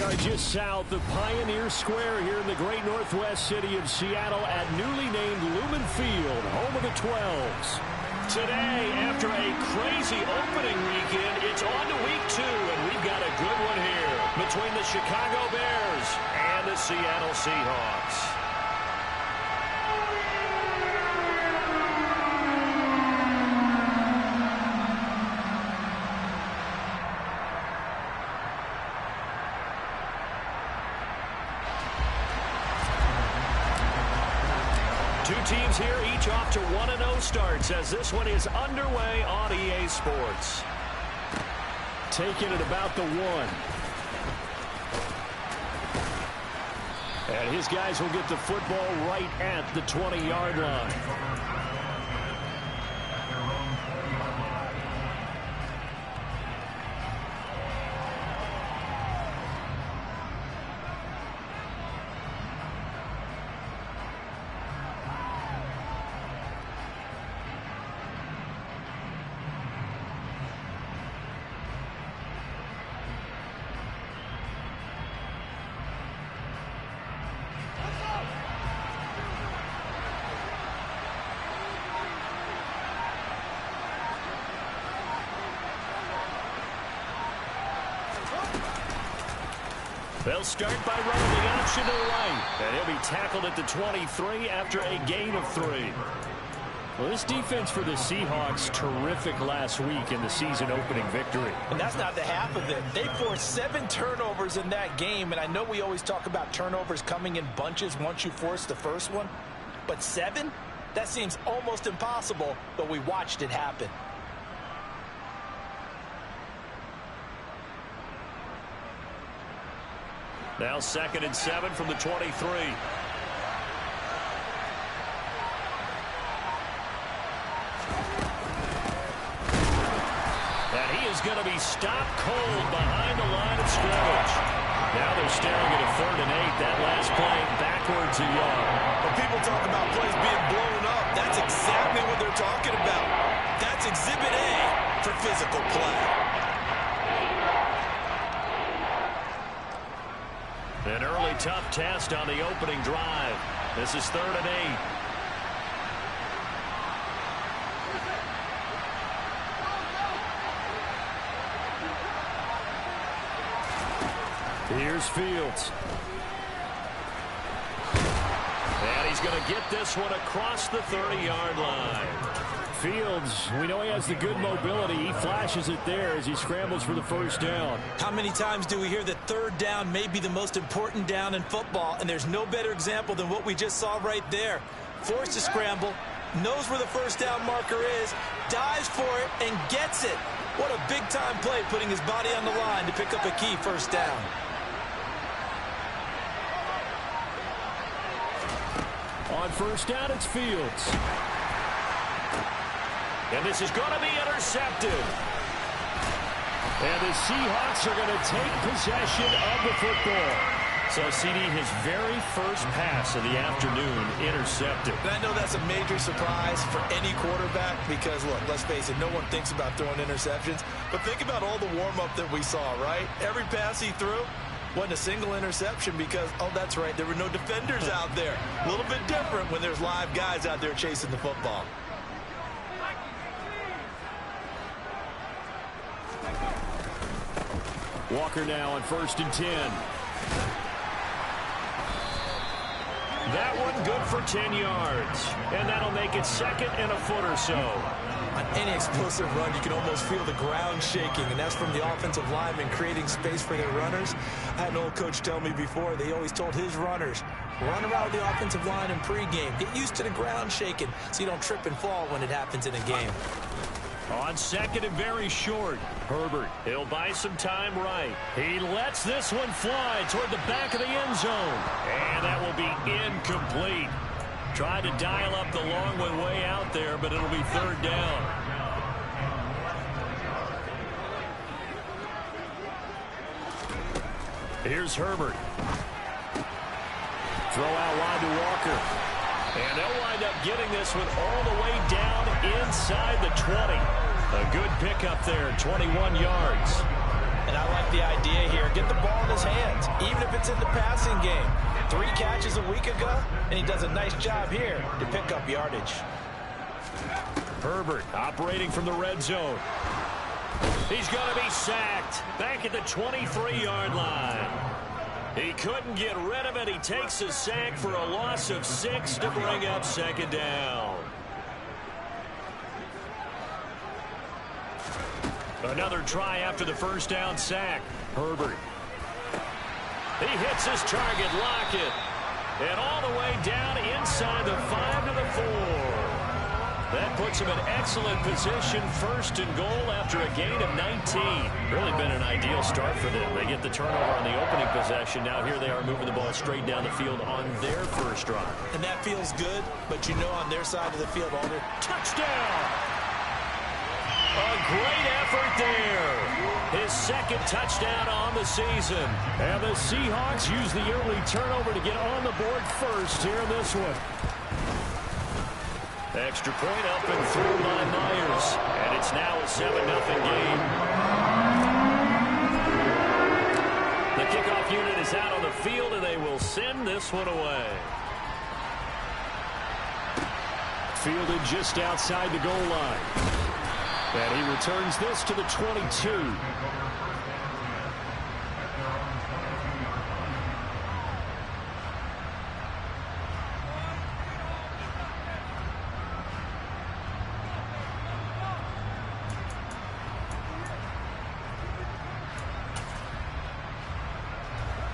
are just south of Pioneer Square here in the great northwest city of Seattle at newly named Lumen Field, home of the 12s. Today, after a crazy opening weekend, it's on to week 2, and we've got a good one here between the Chicago Bears and the Seattle Seahawks. Two teams here, each off to 1-0 starts as this one is underway on EA Sports. Taking it about the 1. And his guys will get the football right at the 20-yard line. They'll start by running the option to the right. And he'll be tackled at the 23 after a gain of 3. Well, this defense for the Seahawks, terrific last week in the season-opening victory. And that's not the half of it. They forced 7 turnovers in that game, and I know we always talk about turnovers coming in bunches once you force the first one. But 7? That seems almost impossible, but we watched it happen. Now 2nd and 7 from the 23. And he is going to be stopped cold behind the line of scrimmage. Now they're staring at a 3rd and 8. That last play backwards a yard. When people talk about plays being blown up, that's exactly what they're talking about. That's Exhibit A for physical play. An early tough test on the opening drive. This is 3rd and 8. Here's Fields. And he's going to get this one across the 30-yard line. Fields, we know he has the good mobility. He flashes it there as he scrambles for the first down. How many times do we hear that 3rd down may be the most important down in football? And there's no better example than what we just saw right there. Forced to scramble, knows where the first down marker is, dives for it, and gets it. What a big-time play, putting his body on the line to pick up a key first down. On first down, it's Fields. And this is going to be intercepted. And the Seahawks are going to take possession of the football. So, CD, his very first pass of the afternoon intercepted. And I know that's a major surprise for any quarterback because, look, let's face it, no one thinks about throwing interceptions. But think about all the warm-up that we saw, right? Every pass he threw wasn't a single interception because, oh, that's right, there were no defenders out there. A little bit different when there's live guys out there chasing the football. Walker now on 1st and 10. That one good for 10 yards. And that'll make it 2nd and a foot or so. On any explosive run, you can almost feel the ground shaking, and that's from the offensive linemen creating space for their runners. I had an old coach tell me before, they always told his runners, run around the offensive line in pregame. Get used to the ground shaking so you don't trip and fall when it happens in a game. On 2nd and very short, Herbert, he'll buy some time right. He lets this one fly toward the back of the end zone. And that will be incomplete. Tried to dial up the long one way out there, but it'll be 3rd down. Here's Herbert. Throw out wide to Walker. And they'll wind up getting this one all the way down inside the 20. A good pickup there, 21 yards. And I like the idea here. Get the ball in his hands, even if it's in the passing game. 3 catches a week ago, and he does a nice job here to pick up yardage. Herbert operating from the red zone. He's going to be sacked back at the 23-yard line. He couldn't get rid of it. He takes a sack for a loss of 6 to bring up second down. Another try after the first down sack. Herbert. He hits his target, Lockett. And all the way down inside the 5 to the 4. That puts him in excellent position, first and goal after a gain of 19. Really been an ideal start for them. They get the turnover on the opening possession. Now here they are moving the ball straight down the field on their first drive. And that feels good, but you know on their side of the field, all their touchdown! A great effort there. His second touchdown on the season. And the Seahawks use the early turnover to get on the board first here in this one. Extra point up and through by Myers. And it's now a 7-0 game. The kickoff unit is out on the field, and they will send this one away. Fielded just outside the goal line. And he returns this to the 22.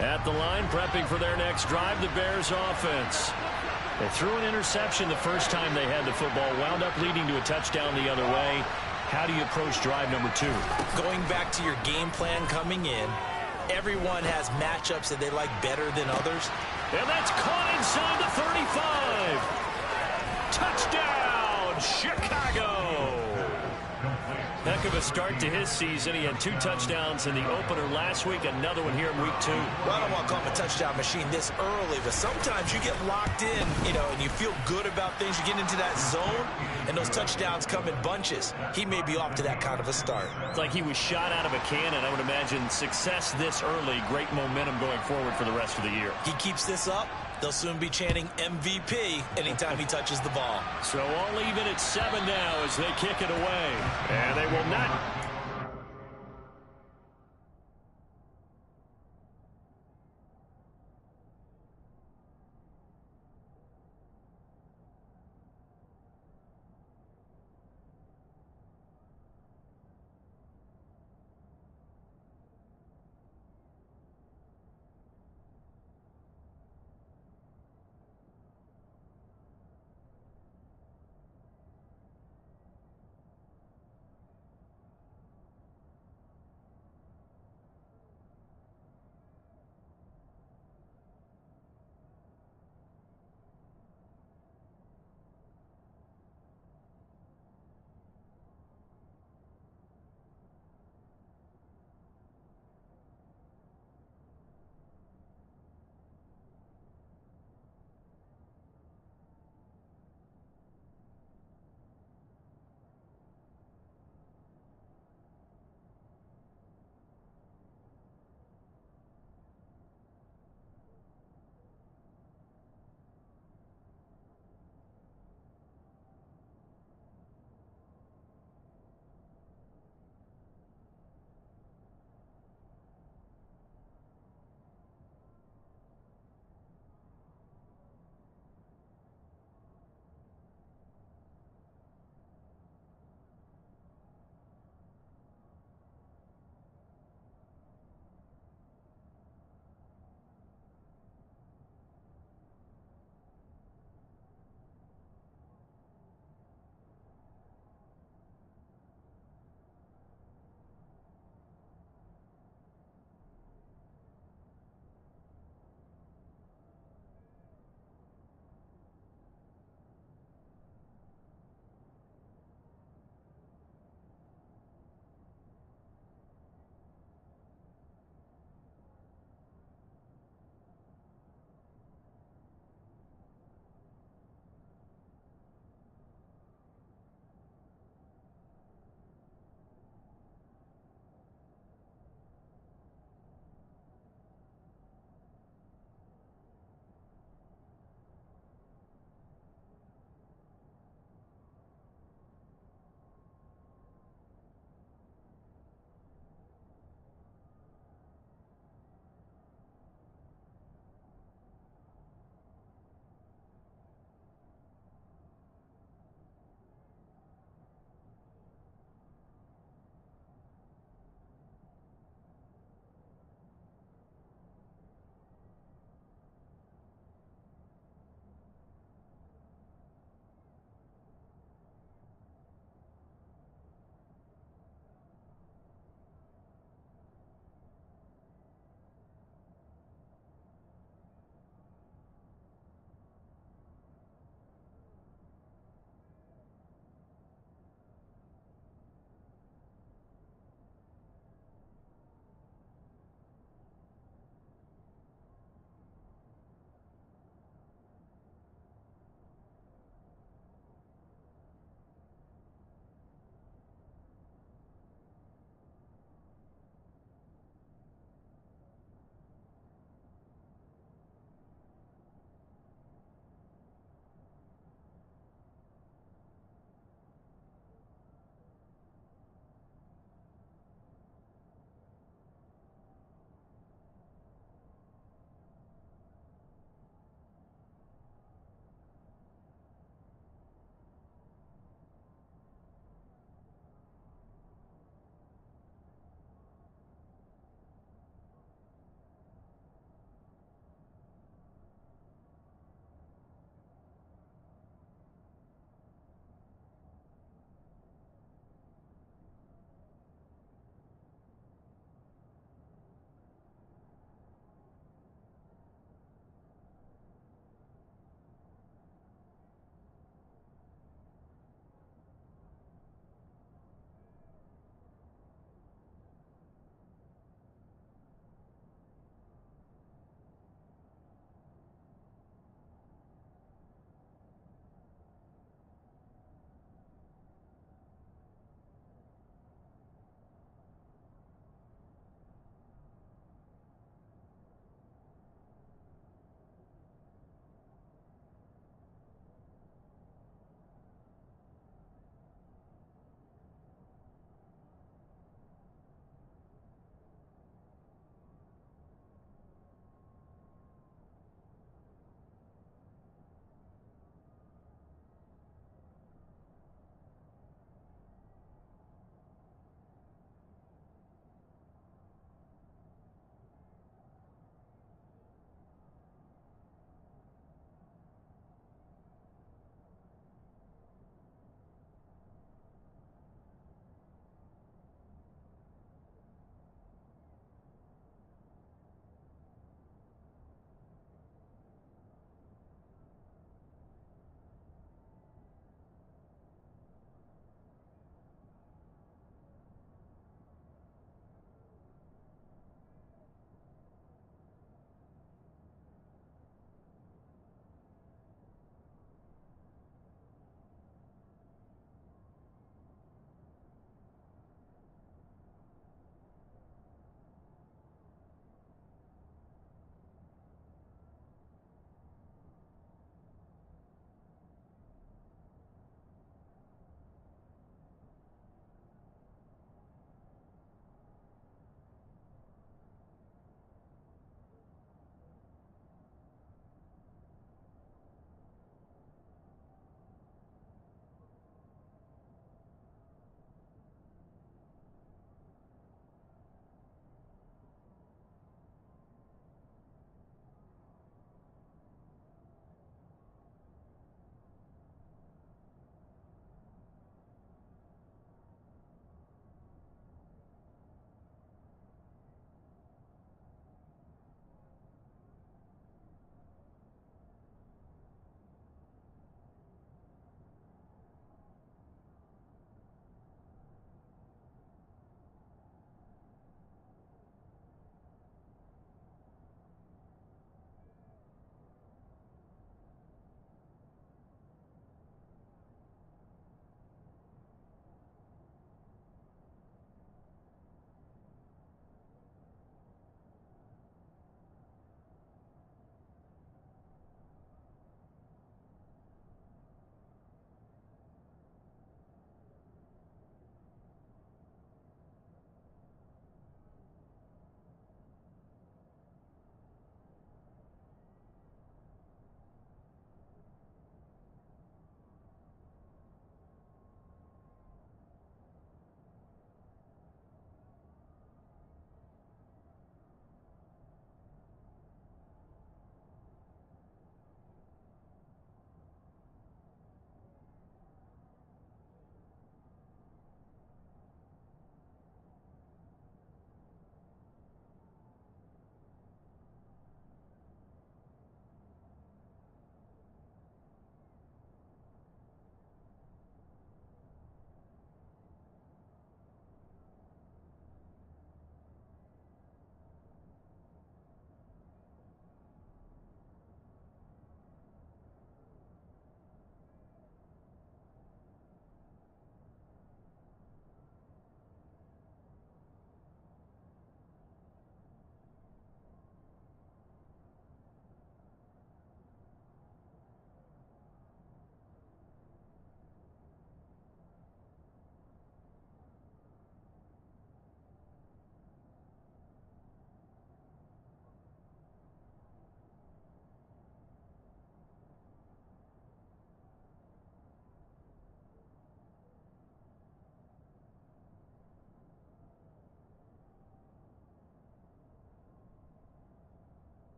At the line, prepping for their next drive, the Bears offense. They threw an interception the first time they had the football, wound up leading to a touchdown the other way. How do you approach drive number 2? Going back to your game plan coming in, everyone has matchups that they like better than others. And that's caught inside the 35. Touchdown, Chicago. Heck of a start to his season. He had 2 touchdowns in the opener last week, another one here in week 2. Well, I don't want to call him a touchdown machine this early, but sometimes you get locked in, and you feel good about things. You get into that zone, and those touchdowns come in bunches. He may be off to that kind of a start. It's like he was shot out of a cannon. I would imagine success this early, great momentum going forward for the rest of the year. He keeps this up, they'll soon be chanting MVP anytime he touches the ball. So all even at 7 now as they kick it away. And they will not.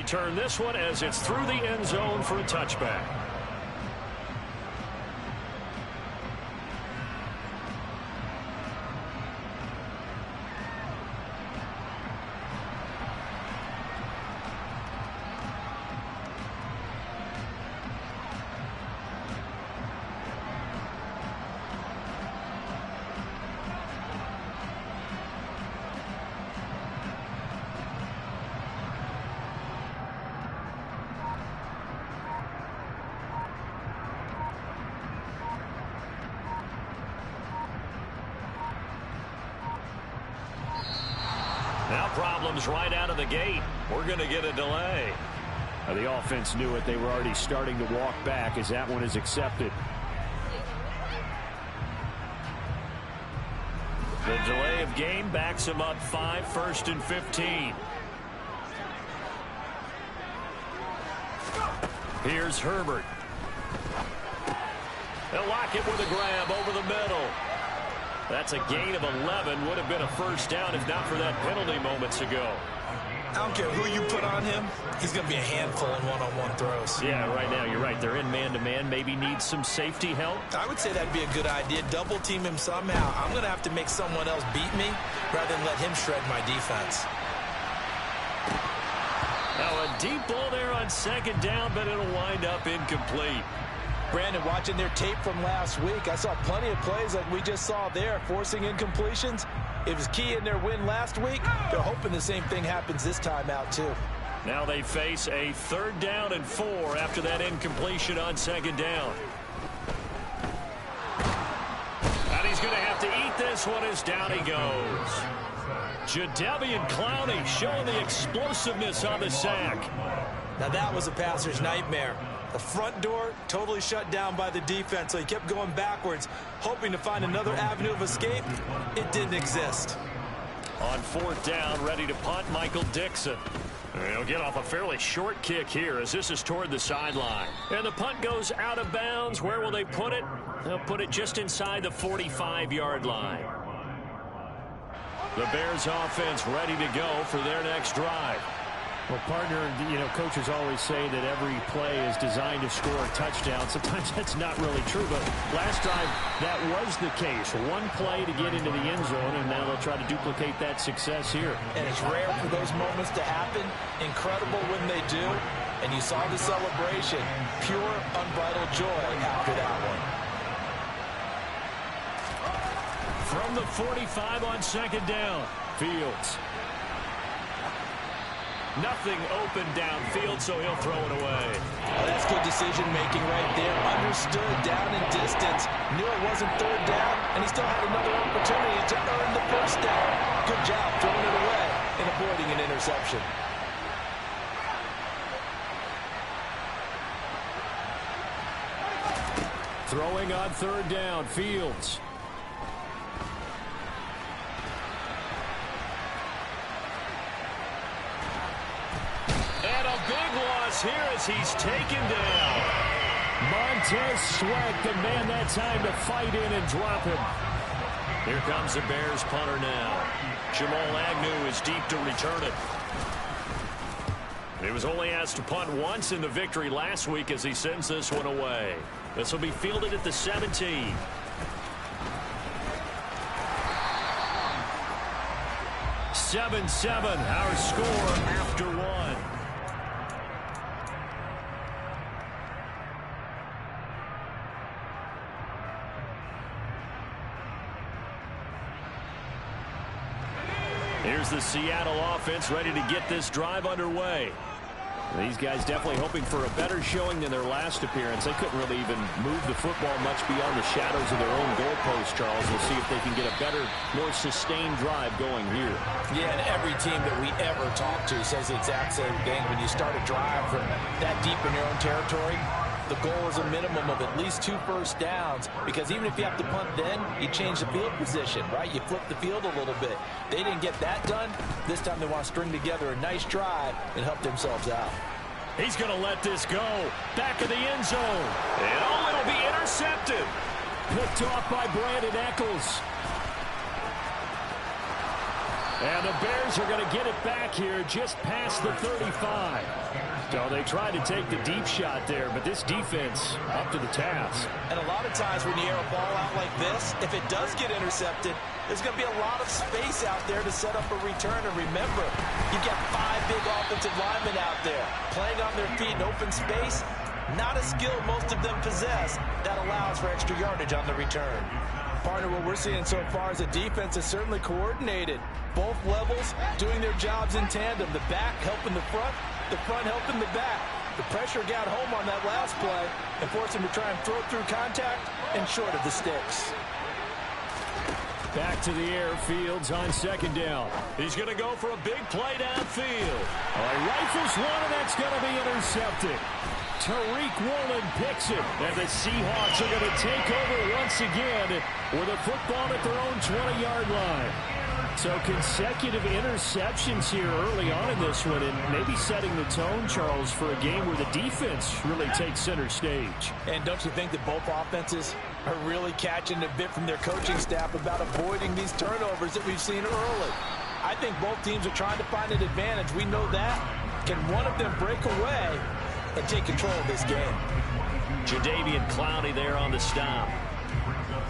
return this one as it's through the end zone for a touchback. Now problems right out of the gate. We're going to get a delay. The offense knew it. They were already starting to walk back as that one is accepted. The delay of game backs him up 5, 1st and 15. Here's Herbert. They'll lock it with a grab over the middle. That's a gain of 11. Would have been a first down if not for that penalty moments ago. I don't care who you put on him. He's going to be a handful in one-on-one throws. Yeah, right now you're right. They're in man-to-man. Maybe needs some safety help. I would say that'd be a good idea. Double team him somehow. I'm going to have to make someone else beat me rather than let him shred my defense. Now a deep ball there on 2nd down, but it'll wind up incomplete. Brandon, watching their tape from last week, I saw plenty of plays like we just saw there, forcing incompletions. It was key in their win last week. They're hoping the same thing happens this time out, too. Now they face a 3rd down and 4 after that incompletion on 2nd down. And he's going to have to eat this one as down he goes. Jadeveon Clowney showing the explosiveness on the sack. Now that was a passer's nightmare. The front door totally shut down by the defense, so he kept going backwards, hoping to find another avenue of escape. It didn't exist. On 4th down, ready to punt, Michael Dixon. He'll get off a fairly short kick here as this is toward the sideline. And the punt goes out of bounds. Where will they put it? They'll put it just inside the 45-yard line. The Bears offense ready to go for their next drive. Well, partner, coaches always say that every play is designed to score a touchdown. Sometimes that's not really true, but last time that was the case. One play to get into the end zone, and now they'll try to duplicate that success here. And it's rare for those moments to happen. Incredible when they do. And you saw the celebration. Pure, unbridled joy after that one. From the 45 on 2nd down, Fields. Nothing open downfield, so he'll throw it away. Oh, that's good decision-making right there. Understood down in distance. Knew it wasn't 3rd down, and he still had another opportunity to earn the 1st down. Good job throwing it away and avoiding an interception. Throwing on 3rd down, Fields. Here as he's taken down. Montez Sweat, the man that time to fight in and drop him. Here comes the Bears punter now. Jamal Agnew is deep to return it. He was only asked to punt once in the victory last week as he sends this one away. This will be fielded at the 17. (7-7) our score after one. Here's the Seattle offense ready to get this drive underway. These guys definitely hoping for a better showing than their last appearance. They couldn't really even move the football much beyond the shadows of their own goalpost, Charles. We'll see if they can get a better, more sustained drive going here. Yeah, and every team that we ever talk to says the exact same thing. When you start a drive from that deep in your own territory, the goal is a minimum of at least 2 first downs, because even if you have to punt then, you change the field position, right? You flip the field a little bit. They didn't get that done. This time they want to string together a nice drive and help themselves out. He's going to let this go. Back of the end zone. And oh, it'll be intercepted. Picked off by Brandon Echols. And the Bears are going to get it back here just past the 35. So they tried to take the deep shot there, but this defense up to the task. And a lot of times when you air a ball out like this, if it does get intercepted, there's going to be a lot of space out there to set up a return. And remember, you've got 5 big offensive linemen out there playing on their feet in open space. Not a skill most of them possess that allows for extra yardage on the return. Partner, what we're seeing so far is the defense is certainly coordinated. Both levels doing their jobs in tandem. The back helping the front helping the back. The pressure got home on that last play and forced him to try and throw through contact and short of the sticks. Back to the air, Fields on second down. He's going to go for a big play downfield. He rifles one, and that's going to be intercepted. Tariq Woolen picks it, and the Seahawks are going to take over once again with a football at their own 20-yard line. So consecutive interceptions here early on in this one, and maybe setting the tone, Charles, for a game where the defense really takes center stage. And don't you think that both offenses are really catching a bit from their coaching staff about avoiding these turnovers that we've seen early? I think both teams are trying to find an advantage. We know that. Can one of them break away and take control of this game? Jadeveon Clowney there on the stop.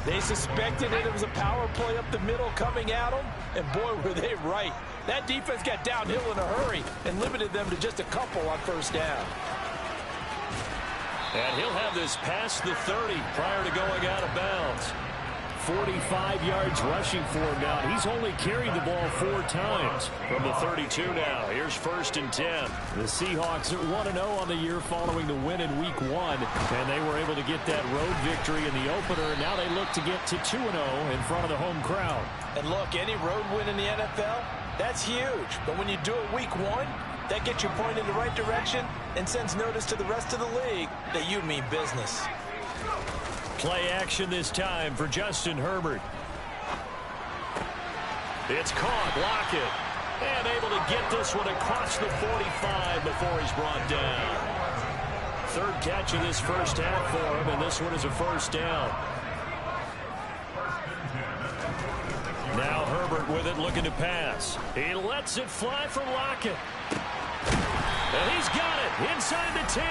They suspected it was a power play up the middle coming at them, and boy, were they right. That defense got downhill in a hurry and limited them to just a couple on first down. And he'll have this past the 30 prior to going out of bounds. 45 yards rushing for him now. He's only carried the ball 4 times from the 32 now. Here's 1st and 10. The Seahawks are 1-0 on the year following the win in Week 1. And they were able to get that road victory in the opener. And now they look to get to 2-0 in front of the home crowd. And look, any road win in the NFL, that's huge. But when you do it Week 1, that gets you pointed in the right direction and sends notice to the rest of the league that you mean business. Play action this time for Justin Herbert. It's caught, Lockett. And able to get this one across the 45 before he's brought down. 3rd catch of this first half for him, and this one is a first down. Now Herbert with it, looking to pass. He lets it fly for Lockett. And he's got it inside the 10.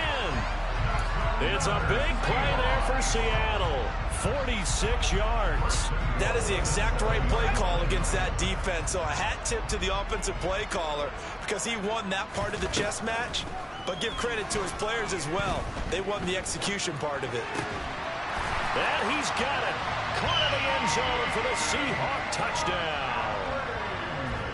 It's a big play there for Seattle. 46 yards. That is the exact right play call against that defense. So a hat tip to the offensive play caller because he won that part of the chess match. But give credit to his players as well. They won the execution part of it. And he's got it. Caught in the end zone for the Seahawk touchdown.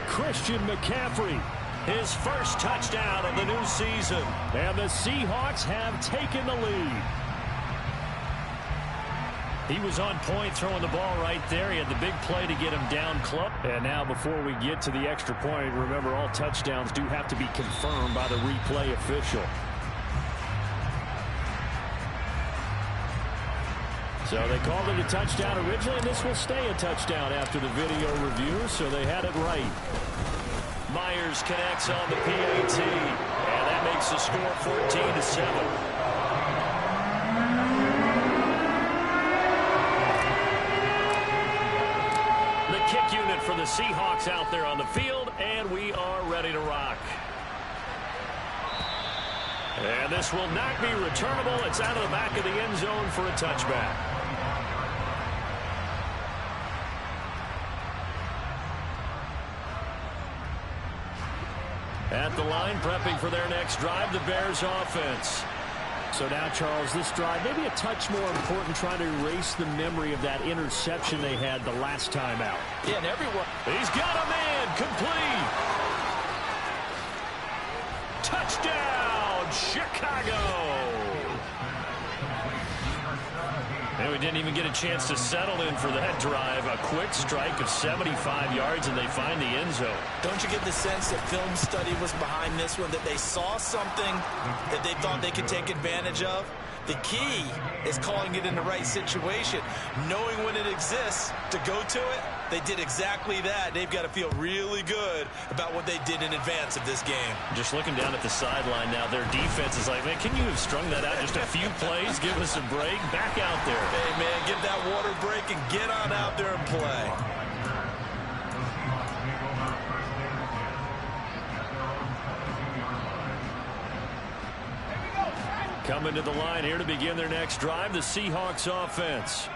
Christian McCaffrey. His first touchdown of the new season. And the Seahawks have taken the lead. He was on point throwing the ball right there. He had the big play to get him down close. And now before we get to the extra point, remember all touchdowns do have to be confirmed by the replay official. So they called it a touchdown originally, and this will stay a touchdown after the video review, so they had it right. Myers connects on the PAT, and that makes the score 14-7. The kick unit for the Seahawks out there on the field, and we are ready to rock. And this will not be returnable. It's out of the back of the end zone for a touchback. At the line, prepping for their next drive, the Bears offense. So now, Charles, this drive, maybe a touch more important, trying to erase the memory of that interception they had the last time out. Yeah, and everyone. He's got a man, complete. Touchdown, Chicago. And we didn't even get a chance to settle in for that drive. A quick strike of 75 yards, and they find the end zone. Don't you get the sense that film study was behind this one, that they saw something that they thought they could take advantage of? The key is calling it in the right situation, knowing when it exists to go to it. They did exactly that. They've got to feel really good about what they did in advance of this game. Just looking down at the sideline now, their defense is like, man, can you have strung that out just a few plays? Give us a break. Back out there. Hey, man, give that water break and get on out there and play. Coming to the line here to begin their next drive, the Seahawks offense.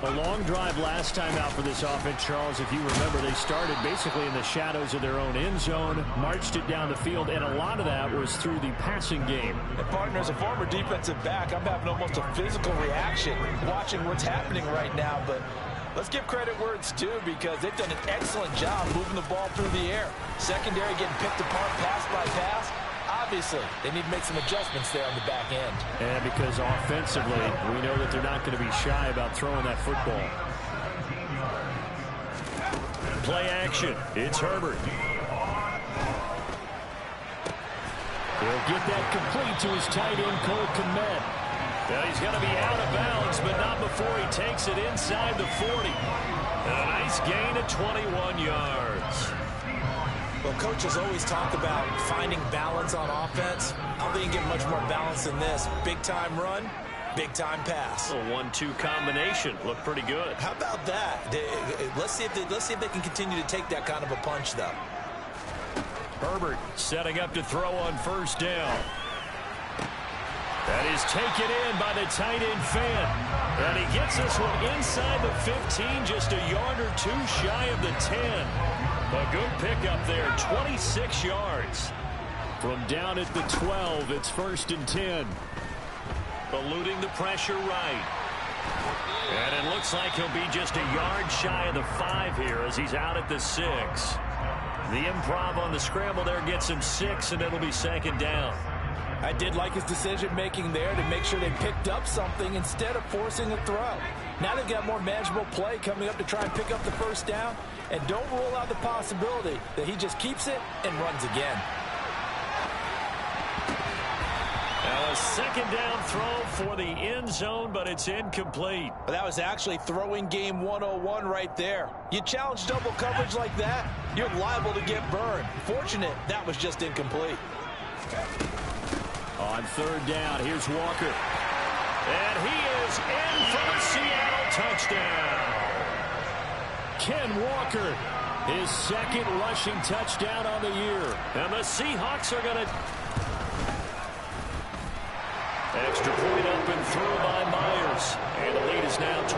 A long drive last time out for this offense, Charles. If you remember, they started basically in the shadows of their own end zone, marched it down the field, and a lot of that was through the passing game. And partner, as a former defensive back, I'm having almost a physical reaction watching what's happening right now. But let's give credit where it's due, because they've done an excellent job moving the ball through the air. Secondary getting picked apart pass by pass. Obviously, they need to make some adjustments there on the back end. And because offensively, we know that they're not going to be shy about throwing that football. Play action. It's Herbert. He'll get that complete to his tight end, Cole Kmet. Now he's going to be out of bounds, but not before he takes it inside the 40. And a nice gain of 21 yards. Well, coaches always talk about finding balance on offense. I don't think you can get much more balance than this. Big-time run, big-time pass. A 1-2 combination. Looked pretty good. How about that? Let's see if they can continue to take that kind of a punch, though. Herbert setting up to throw on first down. That is taken in by the tight end Fant. And he gets this one inside the 15, just a yard or two shy of the 10. A good pickup there, 26 yards. From down at the 12, it's 1st and 10. Eluding the pressure right. And it looks like he'll be just a yard shy of the 5 here as he's out at the 6. The improv on the scramble there gets him 6, and it'll be 2nd down. I did like his decision-making there to make sure they picked up something instead of forcing a throw. Now they've got more manageable play coming up to try and pick up the first down. And don't rule out the possibility that he just keeps it and runs again. Now a 2nd down throw for the end zone, but it's incomplete. That was actually throwing game 101 right there. You challenge double coverage like that, you're liable to get burned. Fortunate, that was just incomplete. On 3rd down, here's Walker. And he is in for a Seattle touchdown. Ken Walker, his 2nd rushing touchdown on the year. And the Seahawks are going to... Extra point up and through by Myers. And the lead is now 21-14.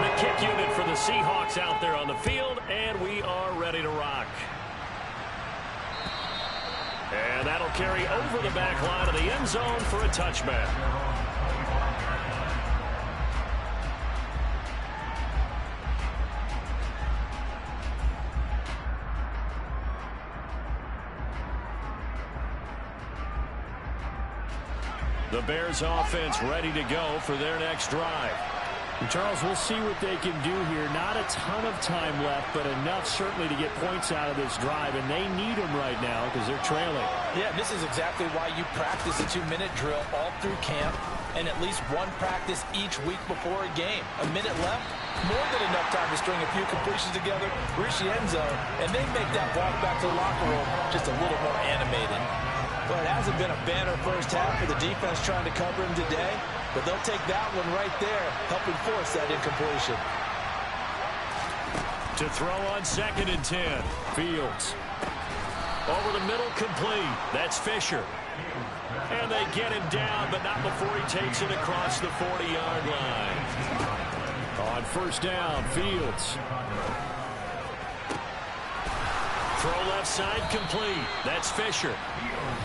The kick unit for the Seahawks out there on the field, and we are ready to rock. And that'll carry over the back line of the end zone for a touchback. The Bears offense ready to go for their next drive. And Charles, we'll see what they can do here. Not a ton of time left, but enough certainly to get points out of this drive, and they need them right now because they're trailing. Yeah, this is exactly why you practice a 2-minute drill all through camp and at least one practice each week before a game. A minute left, more than enough time to string a few completions together, reach the end zone, and then make that walk back to the locker room just a little more animated. Well, it hasn't been a banner first half for the defense trying to cover him today, but they'll take that one right there, helping force that incompletion. To throw on 2nd and 10, Fields. Over the middle, complete. That's Fisher. And they get him down, but not before he takes it across the 40-yard line. On 1st down, Fields. Throw left side, complete. That's Fisher.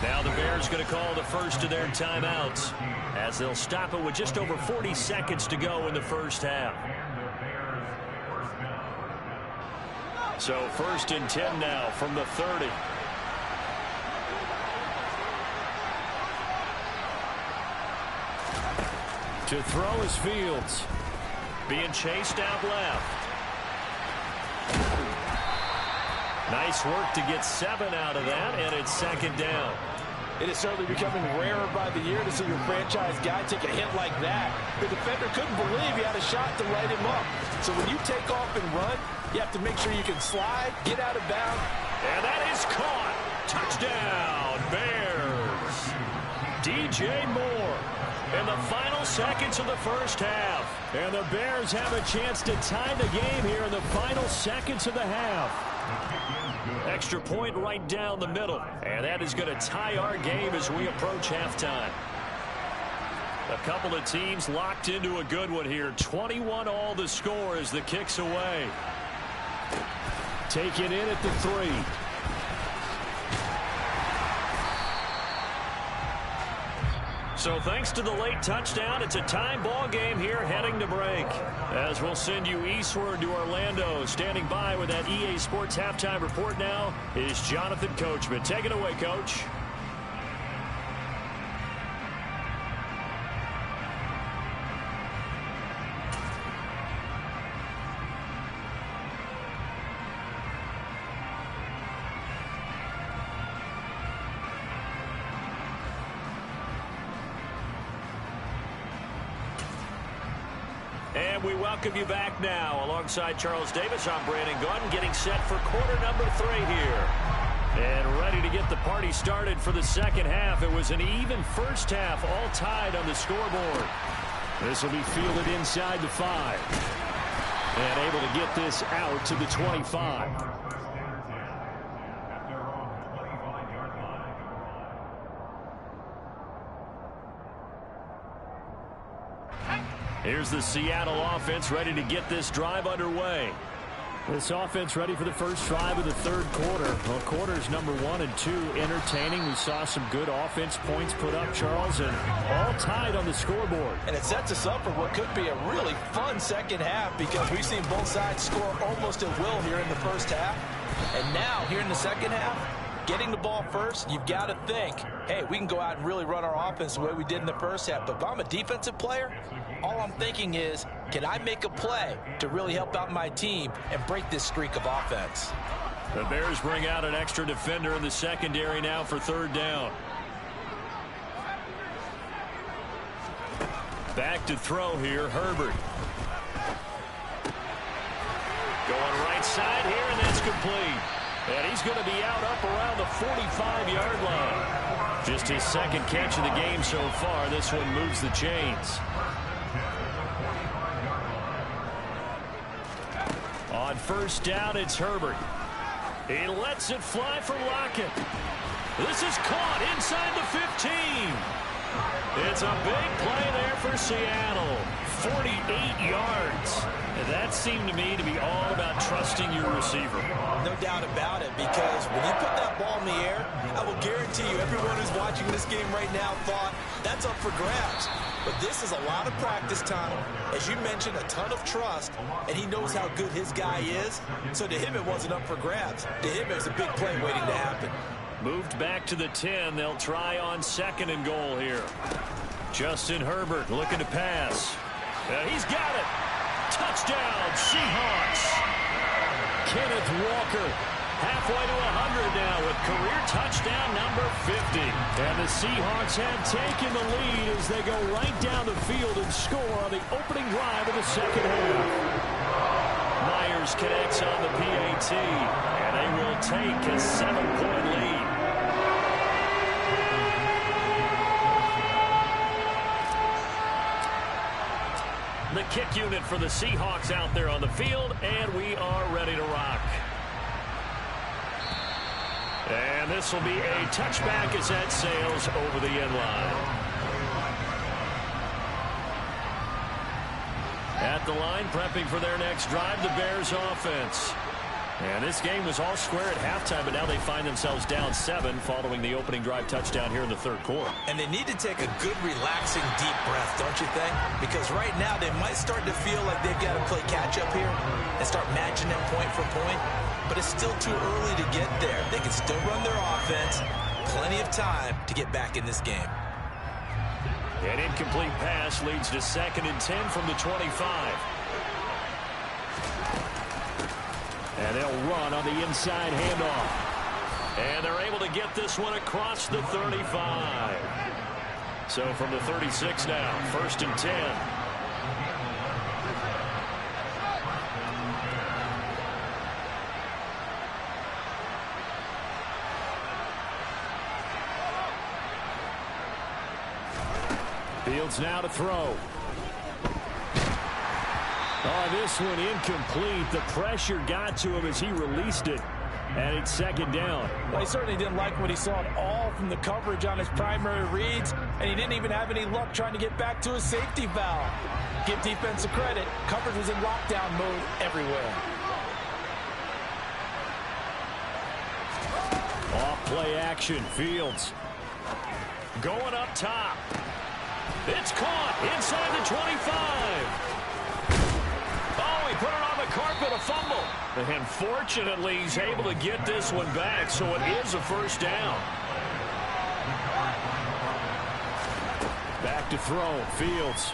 Now the Bears going to call the first of their timeouts as they'll stop it with just over 40 seconds to go in the first half. So 1st and 10 now from the 30. To throw is Fields. Being chased out left. Nice work to get 7 out of that, and it's 2nd down. It is certainly becoming rarer by the year to see your franchise guy take a hit like that. The defender couldn't believe he had a shot to light him up. So when you take off and run, you have to make sure you can slide, get out of bounds. And that is caught. Touchdown, Bears. DJ Moore. in the final seconds of the first half. And the Bears have a chance to tie the game here in the final seconds of the half. Extra point right down the middle. And that is going to tie our game as we approach halftime. A couple of teams locked into a good one here. 21 all the score as the kick's away. Take it in at the 3. So thanks to the late touchdown, it's a tie ball game here heading to break. As we'll send you eastward to Orlando. Standing by with that EA Sports halftime report now is Jonathan Coachman. Take it away, Coach. And we welcome you back now. Alongside Charles Davis, I'm Brandon Gaudin, getting set for quarter number 3 here. And ready to get the party started for the second half. It was an even first half, all tied on the scoreboard. This will be fielded inside the 5. And able to get this out to the 25. Here's the Seattle offense ready to get this drive underway. This offense ready for the first drive of the third quarter. Well, quarters number 1 and 2 entertaining. We saw some good offense points put up, Charles, and all tied on the scoreboard. And it sets us up for what could be a really fun second half because we've seen both sides score almost at will here in the first half. And now, here in the second half, getting the ball first, you've got to think, hey, we can go out and really run our offense the way we did in the first half. But if I'm a defensive player, all I'm thinking is, can I make a play to really help out my team and break this streak of offense? The Bears bring out an extra defender in the secondary now for third down. Back to throw here, Herbert. Going right side here, and that's complete. And he's going to be out up around the 45-yard line. Just his second catch of the game so far. This one moves the chains. On first down, it's Herbert. He lets it fly for Lockett. This is caught inside the 15. It's a big play there for Seattle. 48 yards. And that seemed to me to be all about trusting your receiver. No doubt about it, because when you put that ball in the air, I will guarantee you everyone who's watching this game right now thought that's up for grabs. But this is a lot of practice time. As you mentioned, a ton of trust, and he knows how good his guy is. So to him, it wasn't up for grabs. To him, it was a big play waiting to happen. Moved back to the 10. They'll try on second and goal here. Justin Herbert looking to pass. He's got it. Touchdown, Seahawks. Kenneth Walker halfway to 100 now with career touchdown number 50. And the Seahawks have taken the lead as they go right down the field and score on the opening drive of the second half. Myers connects on the PAT, and they will take a 7-point lead. The kick unit for the Seahawks out there on the field, and we are ready to rock. And this will be a touchback as that sails over the end line. At the line, prepping for their next drive, the Bears offense. And this game was all square at halftime, but now they find themselves down 7 following the opening drive touchdown here in the third quarter. And they need to take a good, relaxing, deep breath, don't you think? Because right now they might start to feel like they've got to play catch-up here and start matching them point for point. But it's still too early to get there. They can still run their offense. Plenty of time to get back in this game. An incomplete pass leads to 2nd and 10 from the 25. And they'll run on the inside handoff. And they're able to get this one across the 35. So from the 36 now, 1st and 10. Fields now to throw. Oh, this one incomplete. The pressure got to him as he released it. And it's second down. Well, he certainly didn't like what he saw at all from the coverage on his primary reads, and he didn't even have any luck trying to get back to his safety valve. Give defense a credit. Coverage was in lockdown mode everywhere. Off play action. Fields going up top. It's caught inside the 25. Oh, he put it on the carpet, a fumble. And fortunately, he's able to get this one back, so it is a first down. Back to throw. Fields.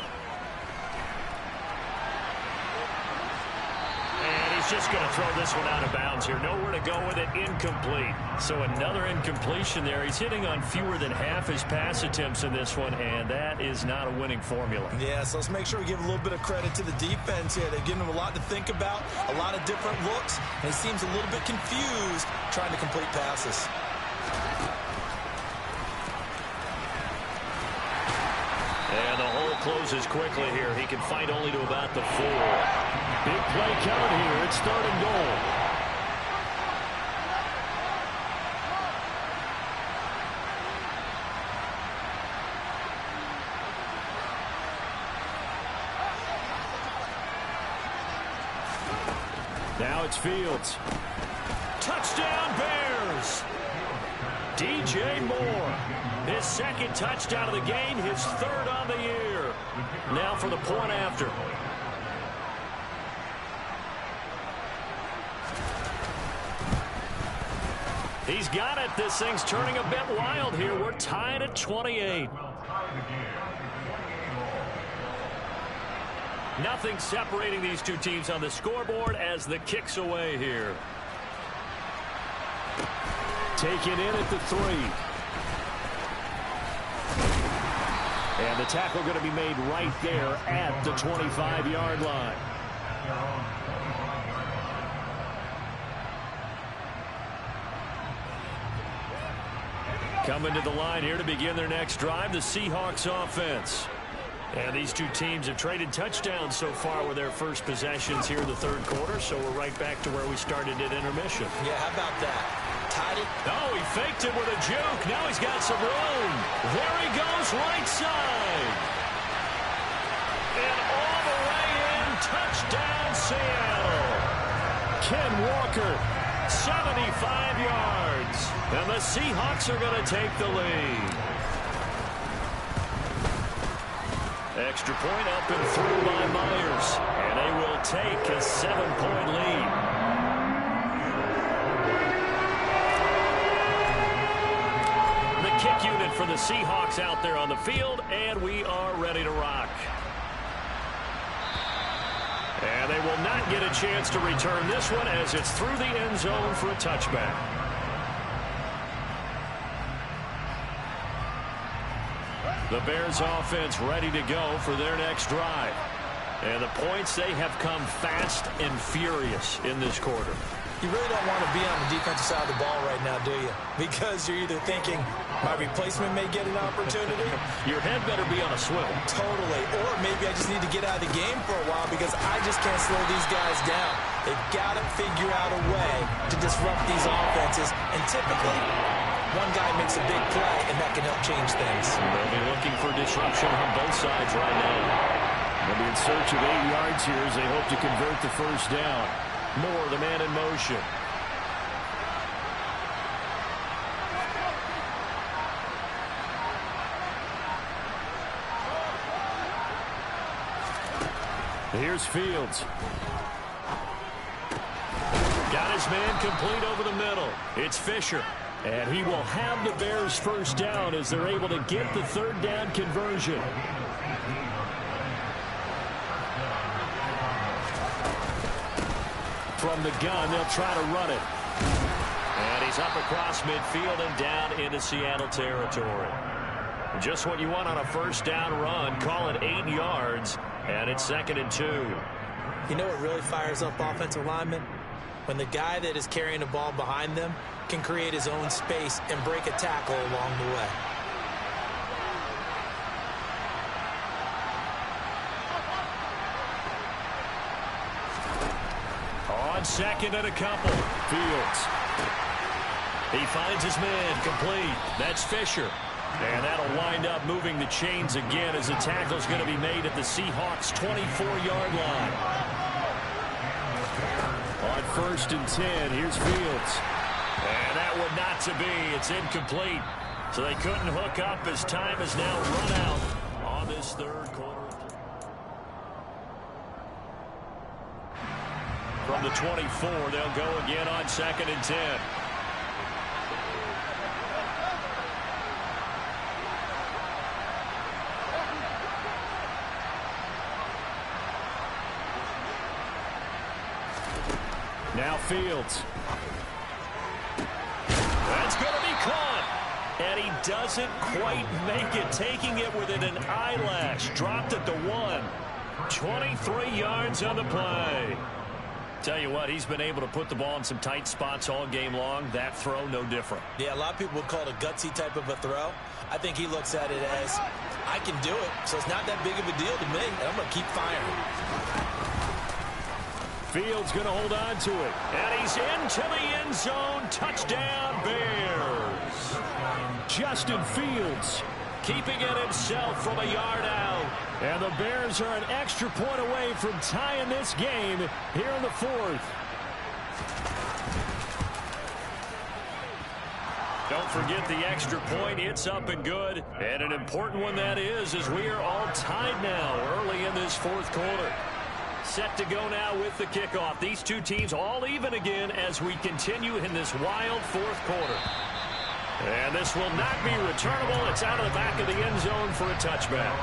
And he's just going to throw this one out of bounds here. Nowhere to go with it. Incomplete. So another incompletion there. He's hitting on fewer than half his pass attempts in this one, and that is not a winning formula. Yeah, so let's make sure we give a little bit of credit to the defense here. They've given him a lot to think about, a lot of different looks, and he seems a little bit confused trying to complete passes. And the hole closes quickly here. He can fight only to about the 4. Big play coming here. It's third and goal. Now it's Fields. Touchdown Bears! DJ Moore. His second touchdown of the game, his third on the year. Now for the point after. He's got it. This thing's turning a bit wild here. We're tied at 28. Nothing separating these two teams on the scoreboard as the kick's away here. Taken in at the 3. And the tackle going to be made right there at the 25-yard line. Coming to the line here to begin their next drive, the Seahawks offense. And these two teams have traded touchdowns so far with their first possessions here in the third quarter, so we're right back to where we started at intermission. Yeah, how about that? Tied it. Oh, he faked it with a juke. Now he's got some room. There he goes, right side. And all the way in, touchdown Seattle. Ken Walker, 75 yards. And the Seahawks are going to take the lead. Extra point up and through by Myers. And they will take a 7-point lead. The kick unit for the Seahawks out there on the field, and we are ready to rock. And they will not get a chance to return this one as it's through the end zone for a touchback. The Bears offense ready to go for their next drive. And the points, they have come fast and furious in this quarter. You really don't want to be on the defensive side of the ball right now, do you? Because you're either thinking, my replacement may get an opportunity. Your head better be on a swivel. Totally. Or maybe I just need to get out of the game for a while because I just can't slow these guys down. They've got to figure out a way to disrupt these offenses. And typically, one guy makes a big play, and that can help change things. They'll be looking for disruption on both sides right now. They'll be in search of 8 yards here as they hope to convert the first down. Moore, the man in motion. Here's Fields. Got his man complete over the middle. It's Fisher. And he will have the Bears first down as they're able to get the third down conversion. From the gun, they'll try to run it. And he's up across midfield and down into Seattle territory. Just what you want on a first down run. Call it 8 yards, and it's 2nd and 2. You know what really fires up offensive linemen? When the guy that is carrying the ball behind them can create his own space and break a tackle along the way. on second and a couple. Fields. He finds his man complete. That's Fisher. And that'll wind up moving the chains again as the tackle's going to be made at the Seahawks' 24-yard line. On 1st and 10, here's Fields. And that would not to be. It's incomplete. So they couldn't hook up as time has now run out on this third quarter. From the 24, they'll go again on 2nd and 10. Now Fields. That's going to be caught. And he doesn't quite make it, taking it within an eyelash. Dropped at the 1. 23 yards on the play. Tell you what, he's been able to put the ball in some tight spots all game long. That throw, no different. Yeah, a lot of people would call it a gutsy type of a throw. I think he looks at it as, I can do it, so it's not that big of a deal to me, and I'm going to keep firing. Fields going to hold on to it. And he's into the end zone. Touchdown, Bears. Justin Fields keeping it himself from a yard out. And the Bears are an extra point away from tying this game here in the 4th. Don't forget the extra point. It's up and good. And an important one that is, as we are all tied now early in this 4th quarter. Set to go now with the kickoff. These two teams all even again as we continue in this wild 4th quarter. And this will not be returnable. It's out of the back of the end zone for a touchback.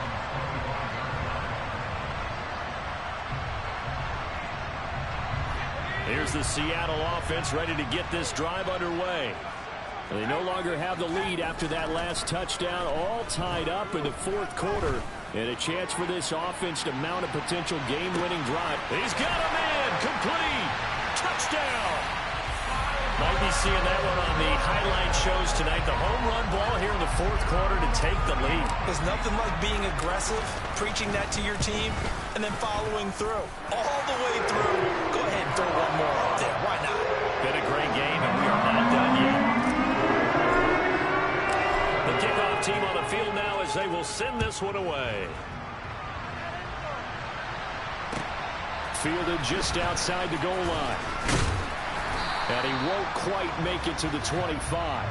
Here's the Seattle offense ready to get this drive underway. They no longer have the lead after that last touchdown, all tied up in the 4th quarter. And a chance for this offense to mount a potential game-winning drive. He's got a man, complete, touchdown. Might be seeing that one on the highlight shows tonight. The home run ball here in the 4th quarter to take the lead. There's nothing like being aggressive, preaching that to your team, and then following through. All the way through. Go ahead and throw one more up there. Why not? Been a great game, and we are not done yet. The kickoff team on the field now as they will send this one away. Fielded just outside the goal line. And he won't quite make it to the 25.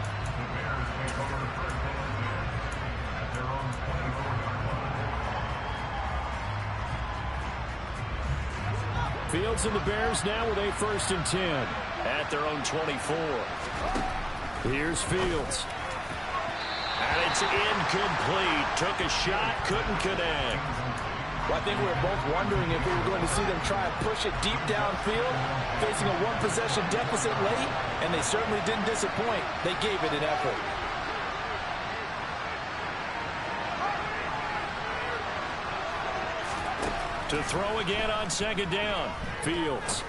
Fields and the Bears now with a 1st and 10 at their own 24. Here's Fields. And it's incomplete. Took a shot, couldn't connect. Well, I think we were both wondering if we were going to see them try and push it deep downfield, facing a one-possession deficit late, and they certainly didn't disappoint. They gave it an effort. To throw again on 2nd down. Fields.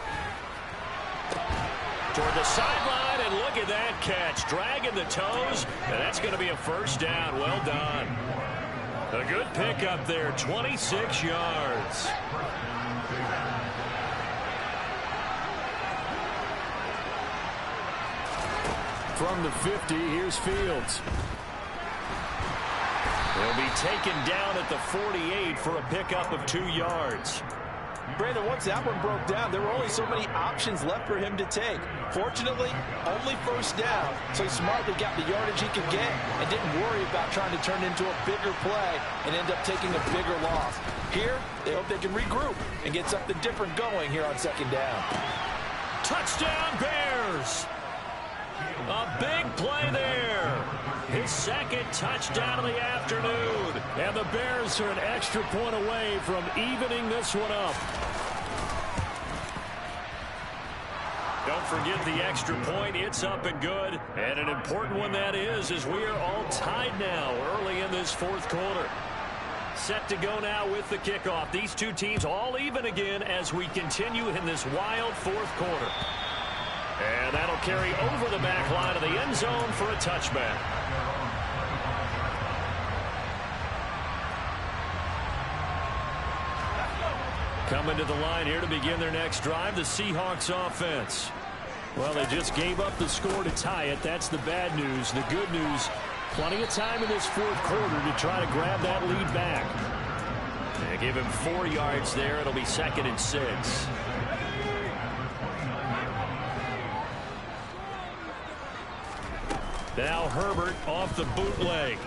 Toward the sideline, and look at that catch. Dragging the toes, and that's going to be a 1st down. Well done. A good pickup there, 26 yards. From the 50, here's Fields. He'll be taken down at the 48 for a pickup of 2 yards. Brandon, once that one broke down, there were only so many options left for him to take. Fortunately, only 1st down, so he smartly got the yardage he could get and didn't worry about trying to turn into a bigger play and end up taking a bigger loss. Here, they hope they can regroup and get something different going here on 2nd down. Touchdown, Bears! A big play there. His 2nd touchdown of the afternoon. And the Bears are an extra point away from evening this one up. Don't forget the extra point. It's up and good. And an important one that is, as we are all tied now early in this 4th quarter. Set to go now with the kickoff. These two teams all even again as we continue in this wild 4th quarter. And that'll carry over the back line of the end zone for a touchback. Coming to the line here to begin their next drive, the Seahawks offense. Well, they just gave up the score to tie it. That's the bad news. The good news, plenty of time in this fourth quarter to try to grab that lead back. They give him 4 yards there. It'll be 2nd and 6. Now Herbert off the bootleg.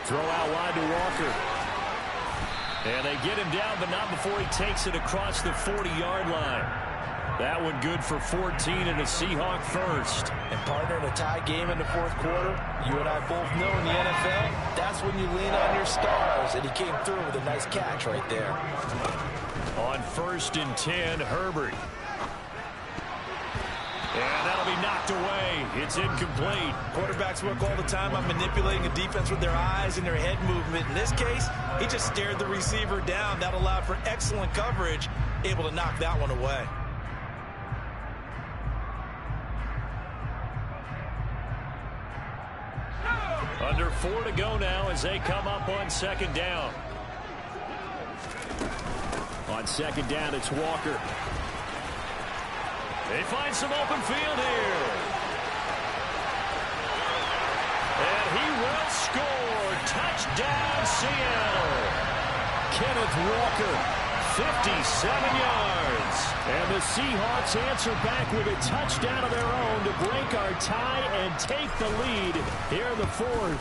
Throw out wide to Walker. And they get him down, but not before he takes it across the 40-yard line. That one good for 14 and a Seahawk first. And partner, in a tie game in the fourth quarter, you and I both know in the NFL, that's when you lean on your stars. And he came through with a nice catch right there. On 1st and 10, Herbert. And that'll be knocked away. It's incomplete. Quarterbacks work all the time on manipulating a defense with their eyes and their head movement. In this case, he just stared the receiver down. That allowed for excellent coverage, able to knock that one away. Under 4 to go now as they come up on 2nd down. On 2nd down, it's Walker. They find some open field here. And he will score. Touchdown, Seattle. Kenneth Walker, 57 yards. And the Seahawks answer back with a touchdown of their own to break our tie and take the lead here in the 4th.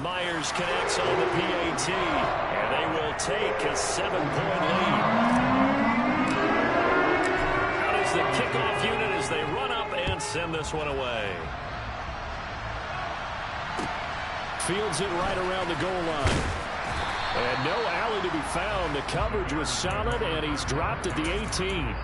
Myers connects on the PAT, and they will take a 7-point lead. The kickoff unit as they run up and send this one away. Fields it right around the goal line. And no alley to be found. The coverage was solid, and he's dropped at the 18.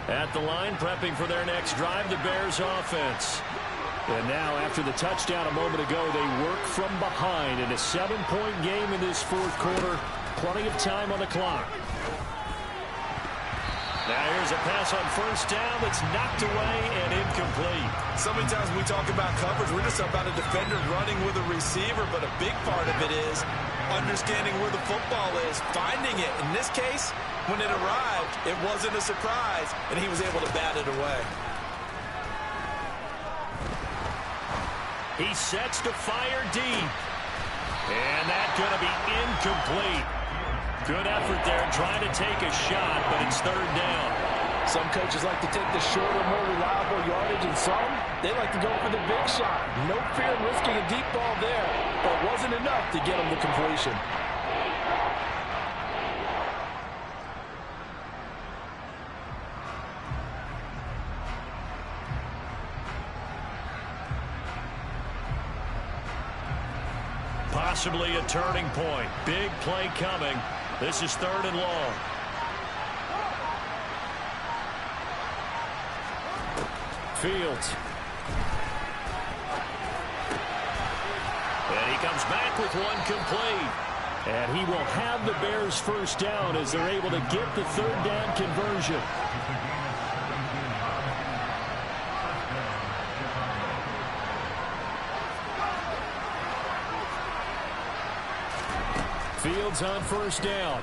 At the line, prepping for their next drive, the Bears offense. And now, after the touchdown a moment ago, they work from behind in a 7-point game in this fourth quarter. Plenty of time on the clock. Now here's a pass on 1st down that's knocked away and incomplete. So many times when we talk about coverage, we're just about a defender running with a receiver, but a big part of it is understanding where the football is, finding it. In this case, when it arrived, it wasn't a surprise, and he was able to bat it away. He sets to fire deep. And that's going to be incomplete. Good effort there trying to take a shot, but it's 3rd down. Some coaches like to take the shorter, more reliable yardage, and some, they like to go for the big shot. No fear in risking a deep ball there, but it wasn't enough to get them to completion. Possibly a turning point. Big play coming. This is 3rd and long. Fields. And he comes back with one complete. And he will have the Bears 1st down as they're able to get the 3rd down conversion. Fields on 1st down.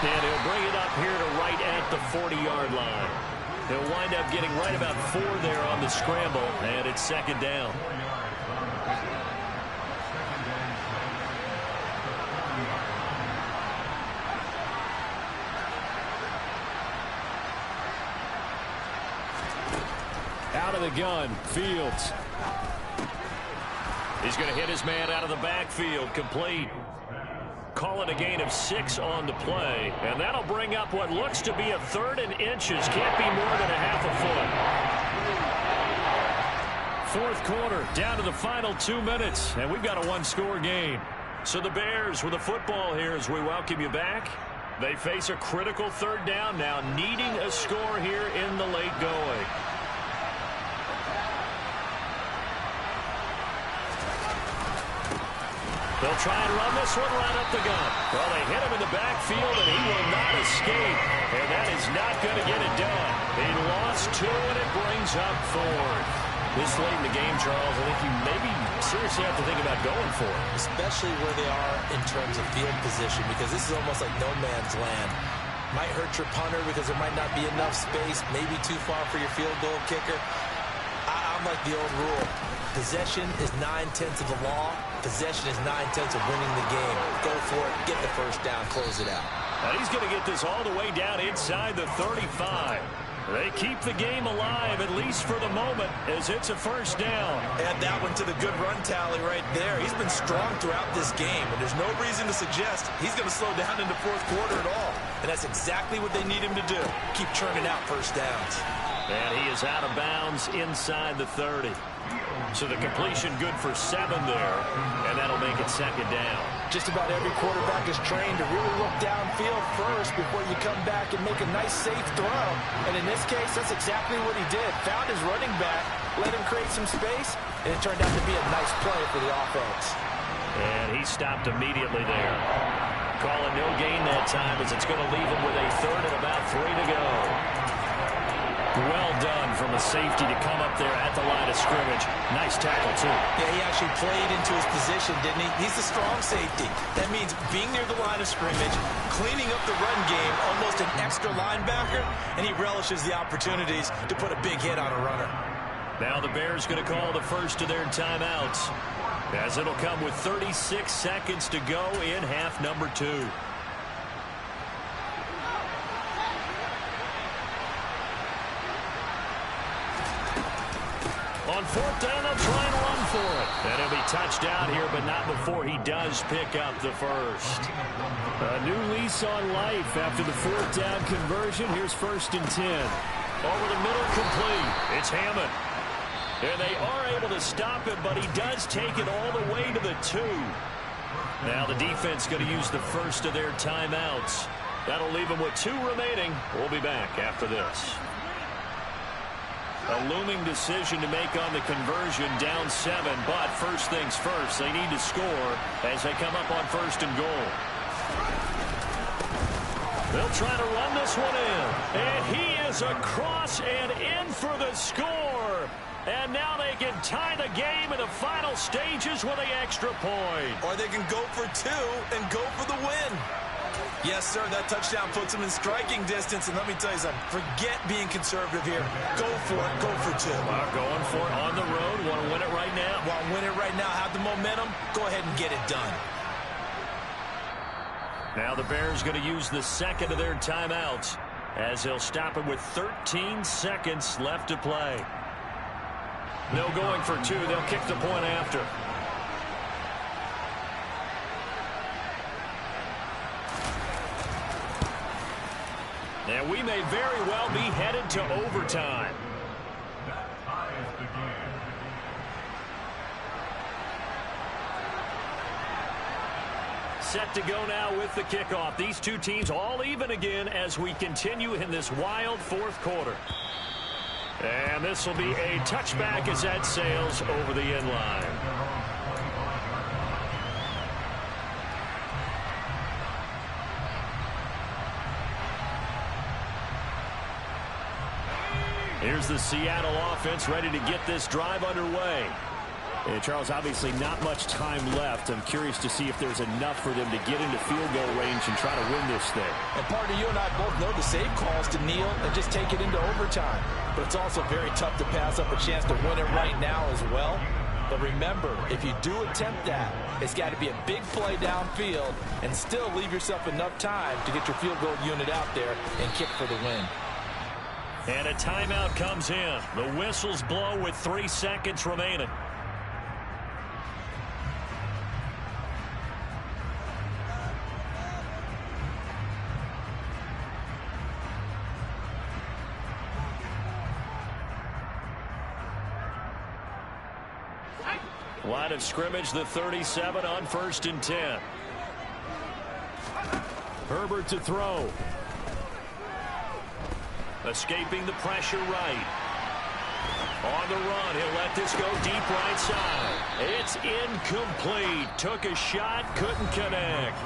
And he'll bring it up here to right at the 40-yard line. He'll wind up getting right about 4 there on the scramble, and it's 2nd down. Out of the gun, Fields. He's going to hit his man out of the backfield, complete. Call it a gain of 6 on the play, and that'll bring up what looks to be a 3rd and inches. Can't be more than a half a foot. Fourth quarter, down to the final 2 minutes, and we've got a 1-score game. So the Bears with the football here as we welcome you back. They face a critical third down now, needing a score here in the late going. They'll try and run this one right up the gut. Well, they hit him in the backfield, and he will not escape. And that is not going to get it done. He lost 2, and it brings up 4th. This late in the game, Charles, I think you maybe seriously have to think about going for it. Especially where they are in terms of field position, because this is almost like no man's land. Might hurt your punter because there might not be enough space, maybe too far for your field goal kicker. I'm like the old rule. Possession is 9/10 of the law. Possession is 9/10 of winning the game. Go for it. Get the first down. Close it out. And he's going to get this all the way down inside the 35. They keep the game alive, at least for the moment, as it's a first down. Add that one to the good run tally right there. He's been strong throughout this game, and there's no reason to suggest he's going to slow down in the fourth quarter at all. And that's exactly what they need him to do. Keep churning out first downs. And he is out of bounds inside the 30. So the completion good for 7 there, and that'll make it second down. Just about every quarterback is trained to really look downfield first before you come back and make a nice, safe throw. And in this case, that's exactly what he did. Found his running back, let him create some space, and it turned out to be a nice play for the offense. And he stopped immediately there. Calling no gain that time, as it's going to leave him with a 3rd and about 3 to go. Well done from a safety to come up there at the line of scrimmage. Nice tackle, too. Yeah, he actually played into his position, didn't he? He's a strong safety. That means being near the line of scrimmage, cleaning up the run game, almost an extra linebacker, and he relishes the opportunities to put a big hit on a runner. Now the Bears going to call the first of their timeouts, as it'll come with 36 seconds to go in half number 2. On 4th down, they'll try and run for it. And he'll be touched down here, but not before he does pick up the first. A new lease on life after the 4th down conversion. Here's 1st and 10. Over the middle, complete. It's Hammond. And they are able to stop him, but he does take it all the way to the 2. Now the defense going to use the first of their timeouts. That'll leave them with 2 remaining. We'll be back after this. A looming decision to make on the conversion, down 7, but first things first, they need to score as they come up on 1st and goal. They'll try to run this one in, and he is across and in for the score. And now they can tie the game in the final stages with an extra point. Or they can go for 2 and go for the win. Yes, sir, that touchdown puts him in striking distance, and let me tell you something, forget being conservative here. Go for it, go for 2. Going for it on the road, want to win it right now. Want to win it right now, have the momentum, go ahead and get it done. Now the Bears going to use the 2nd of their timeouts, as they'll stop it with 13 seconds left to play. No going for 2, they'll kick the point after. And we may very well be headed to overtime. Set to go now with the kickoff. These two teams all even again as we continue in this wild 4th quarter. And this will be a touchback as that sails over the end line. Here's the Seattle offense ready to get this drive underway. And Charles, obviously not much time left. I'm curious to see if there's enough for them to get into field goal range and try to win this thing. And partner, you and I both know the save calls to kneel and just take it into overtime. But it's also very tough to pass up a chance to win it right now as well. But remember, if you do attempt that, it's got to be a big play downfield and still leave yourself enough time to get your field goal unit out there and kick for the win. And a timeout comes in. The whistles blow with 3 seconds remaining. Line of scrimmage, the 37 on 1st and 10. Herbert to throw. Escaping the pressure right. On the run, he'll let this go deep right side. It's incomplete. Took a shot, couldn't connect.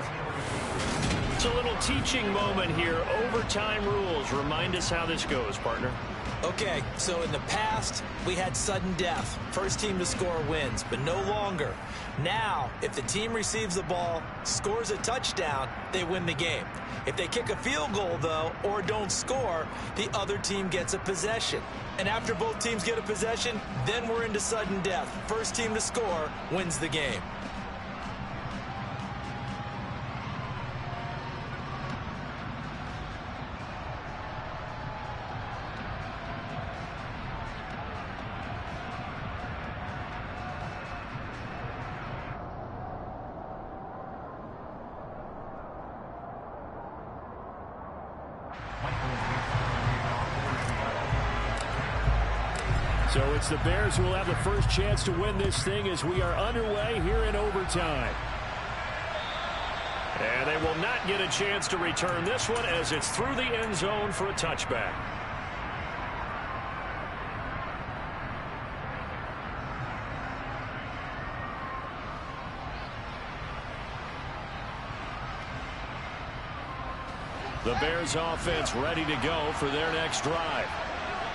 It's a little teaching moment here. Overtime rules. Remind us how this goes, partner. Okay, so in the past, we had sudden death. First team to score wins, but no longer. Now, if the team receives the ball, scores a touchdown, they win the game. If they kick a field goal, though, or don't score, the other team gets a possession. And after both teams get a possession, then we're into sudden death. First team to score wins the game. So it's the Bears who will have the first chance to win this thing as we are underway here in overtime. And they will not get a chance to return this one as it's through the end zone for a touchback. The Bears offense ready to go for their next drive.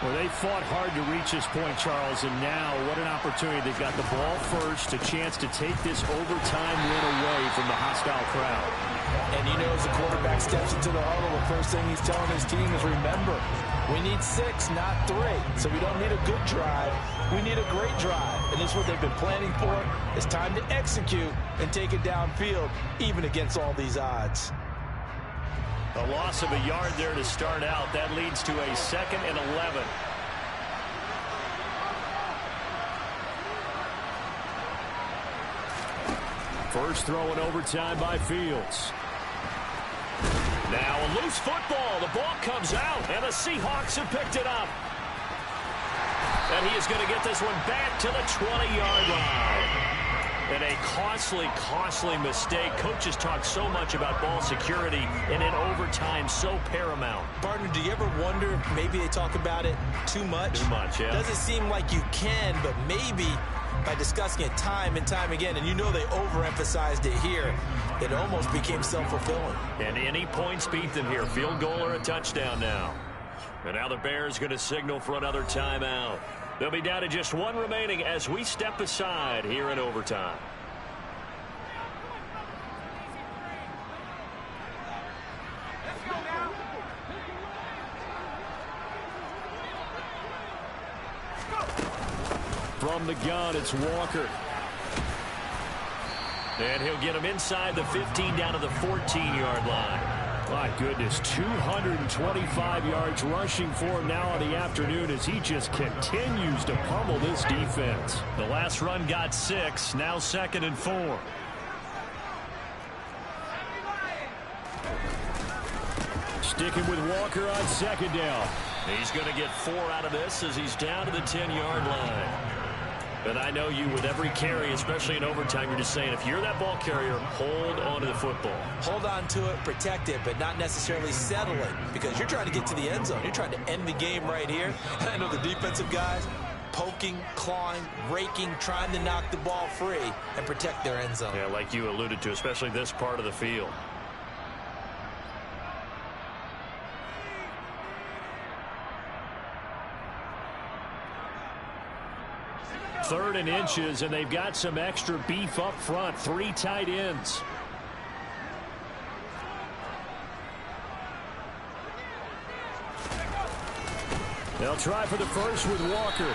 Well, they fought hard to reach this point, Charles, and now what an opportunity. They've got the ball first, a chance to take this overtime win away from the hostile crowd. And you know, as the quarterback steps into the huddle, the first thing he's telling his team is, remember, we need 6, not 3. So we don't need a good drive. We need a great drive. And this is what they've been planning for. It's time to execute and take it downfield, even against all these odds. A loss of a yard there to start out. That leads to a 2nd and 11. First throw in overtime by Fields. Now a loose football. The ball comes out, and the Seahawks have picked it up. And he is going to get this one back to the 20-yard line. And a costly mistake. Coaches talk so much about ball security, and in overtime, so paramount. Partner, do you ever wonder if maybe they talk about it too much? Too much, yeah. Doesn't seem like you can, but maybe by discussing it time and time again, and you know they overemphasized it here, it almost became self-fulfilling. And any points beat them here. Field goal or a touchdown now. And now the Bears going to signal for another timeout. They'll be down to just 1 remaining as we step aside here in overtime. From the gun, it's Walker. And he'll get him inside the 15 down to the 14-yard line. My goodness, 225 yards rushing for him now on the afternoon as he just continues to pummel this defense. The last run got 6, now 2nd and 4. Sticking with Walker on 2nd down. He's going to get 4 out of this as he's down to the 10-yard line. But I know you, with every carry, especially in overtime, you're just saying, if you're that ball carrier, hold on to the football. Hold on to it, protect it, but not necessarily settle it, because you're trying to get to the end zone. You're trying to end the game right here. And I know the defensive guys poking, clawing, raking, trying to knock the ball free and protect their end zone. Yeah, like you alluded to, especially this part of the field. 3rd and inches, and they've got some extra beef up front. 3 tight ends. They'll try for the first with Walker.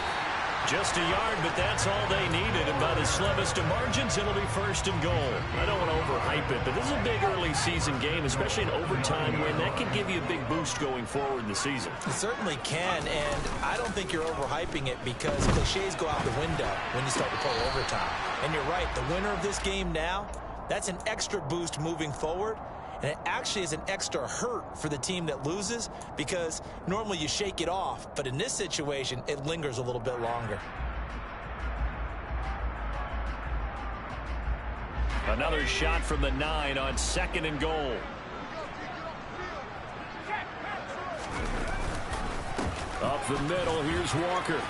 Just a yard, but that's all they needed. And by the slimmest of margins, it'll be 1st and goal. I don't want to overhype it, but this is a big early season game, especially an overtime win. That can give you a big boost going forward in the season. It certainly can, and I don't think you're overhyping it because cliches go out the window when you start to play overtime. And you're right, the winner of this game now, that's an extra boost moving forward. And it actually is an extra hurt for the team that loses because normally you shake it off. But in this situation, it lingers a little bit longer. Another shot from the 9 on 2nd and goal. Up the middle, here's Walker.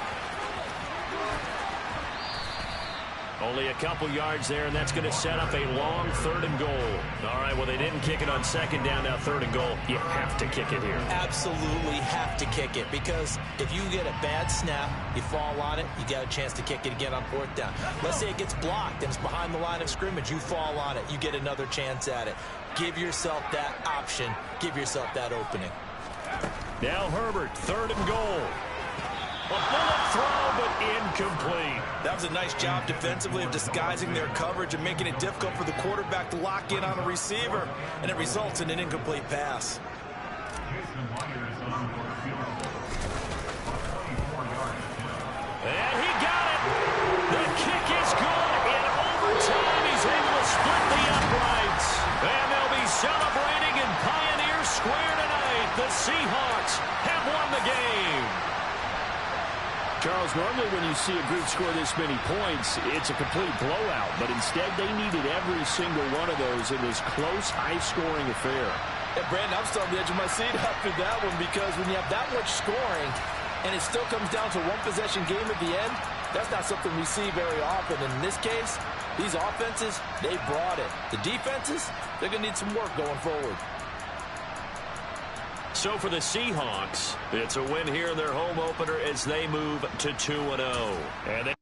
Only a couple yards there, and that's going to set up a long 3rd and goal. All right, well, they didn't kick it on 2nd down, now 3rd and goal. You have to kick it here. Absolutely have to kick it, because if you get a bad snap, you fall on it, you got a chance to kick it again on 4th down. Let's say it gets blocked and it's behind the line of scrimmage. You fall on it, you get another chance at it. Give yourself that option. Give yourself that opening. Now Herbert, 3rd and goal. A bullet throw, but incomplete. That was a nice job defensively of disguising their coverage and making it difficult for the quarterback to lock in on a receiver, and it results in an incomplete pass. And he got it. The kick is good. In overtime, he's able to split the uprights. And they'll be celebrating in Pioneer Square tonight. The Seahawks have won the game. Charles, normally when you see a group score this many points, it's a complete blowout. But instead, they needed every single one of those in this close, high-scoring affair. Yeah, Brandon, I'm still on the edge of my seat after that one, because when you have that much scoring and it still comes down to one possession game at the end, that's not something we see very often. And in this case, these offenses, they brought it. The defenses, they're going to need some work going forward. So for the Seahawks, it's a win here in their home opener as they move to 2-0. And they